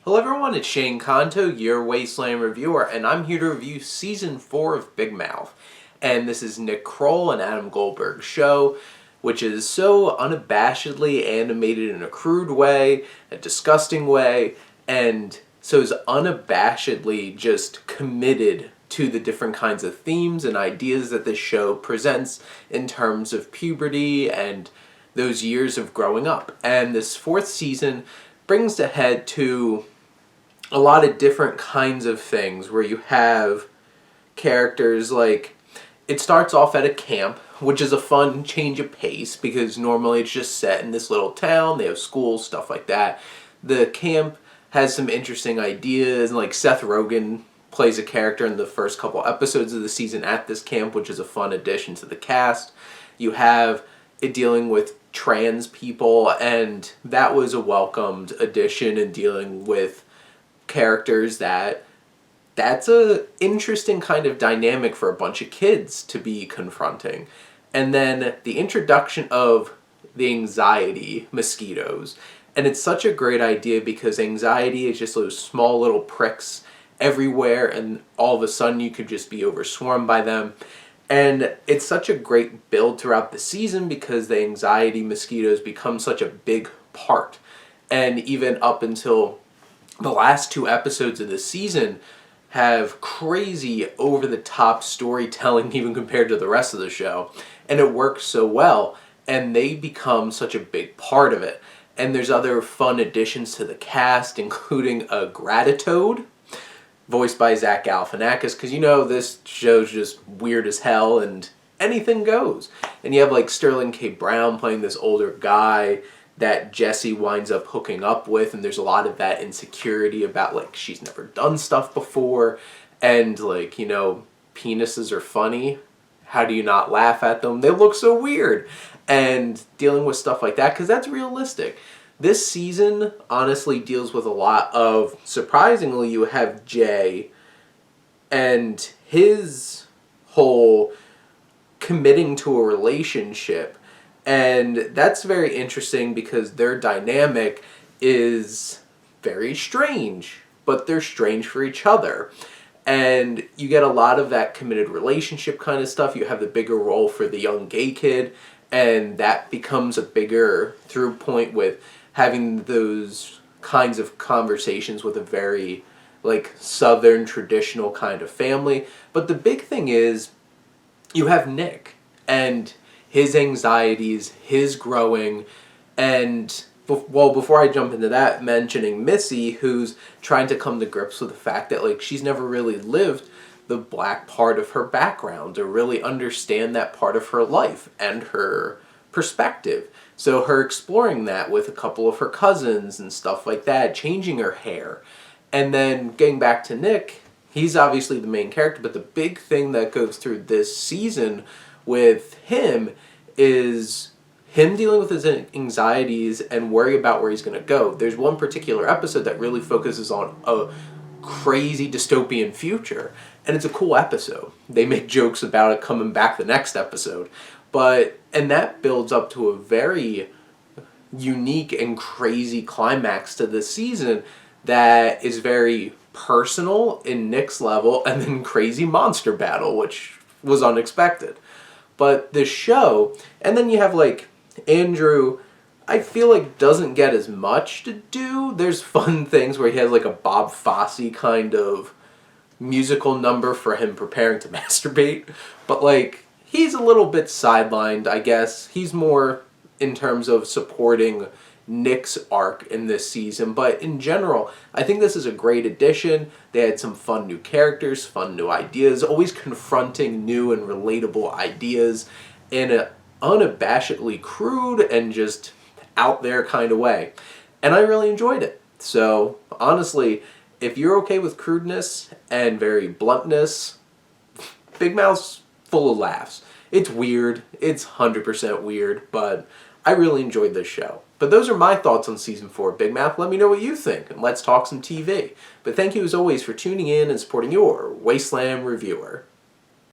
Hello everyone, it's Shane Kanto, your Wasteland reviewer, and I'm here to review Season 4 of Big Mouth. And this is Nick Kroll and Adam Goldberg's show, which is so unabashedly animated in a crude way, a disgusting way, and so is unabashedly just committed to the different kinds of themes and ideas that this show presents in terms of puberty and those years of growing up. And this fourth season brings the head to a lot of different kinds of things where you have characters like, it starts off at a camp, which is a fun change of pace because normally it's just set in this little town, they have schools, stuff like that. The camp has some interesting ideas, like Seth Rogen plays a character in the first couple episodes of the season at this camp, which is a fun addition to the cast. You have it dealing with trans people, and that was a welcomed addition in dealing with characters that's a interesting kind of dynamic for a bunch of kids to be confronting. And then the introduction of the anxiety mosquitoes. And it's such a great idea because anxiety is just those small little pricks everywhere, and all of a sudden you could just be overswarmed by them. And it's such a great build throughout the season because the anxiety mosquitoes become such a big part. And even up until the last two episodes of the season have crazy over-the-top storytelling even compared to the rest of the show. And it works so well, and they become such a big part of it. And there's other fun additions to the cast, including a Gratitoad, voiced by Zach Galifianakis, because you know this show's just weird as hell and anything goes. And you have like Sterling K. Brown playing this older guy that Jessie winds up hooking up with, and there's a lot of that insecurity about like she's never done stuff before, and like, you know, penises are funny. How do you not laugh at them? They look so weird. And dealing with stuff like that, because that's realistic. This season honestly deals with a lot of, surprisingly, you have Jay and his whole committing to a relationship. And that's very interesting because their dynamic is very strange, but they're strange for each other. And you get a lot of that committed relationship kind of stuff. You have the bigger role for the young gay kid, and that becomes a bigger through point with having those kinds of conversations with a very like southern traditional kind of family. But the big thing is you have Nick and his anxieties, his growing, and well, before I jump into that, mentioning Missy, who's trying to come to grips with the fact that like she's never really lived the black part of her background or really understand that part of her life and her perspective. So her exploring that with a couple of her cousins and stuff like that, changing her hair. And then getting back to Nick, he's obviously the main character, but the big thing that goes through this season with him is him dealing with his anxieties and worry about where he's going to go. There's one particular episode that really focuses on a crazy dystopian future, and it's a cool episode. They make jokes about it coming back the next episode, and that builds up to a very unique and crazy climax to the season that is very personal in Nick's level, and then crazy monster battle, which was unexpected. But this show, and then you have like Andrew, I feel like doesn't get as much to do. There's fun things where he has like a Bob Fosse kind of musical number for him preparing to masturbate. But like, he's a little bit sidelined, I guess. He's more in terms of supporting Nick's arc in this season. But in general, I think this is a great addition. They had some fun new characters, fun new ideas, always confronting new and relatable ideas in an unabashedly crude and just out there kind of way. And I really enjoyed it. So honestly, if you're okay with crudeness and very bluntness, Big Mouth's full of laughs. It's weird. It's 100% weird, but I really enjoyed this show. But those are my thoughts on Season 4 of Big Mouth. Let me know what you think, and let's talk some TV. But thank you as always for tuning in and supporting your Wasteland reviewer.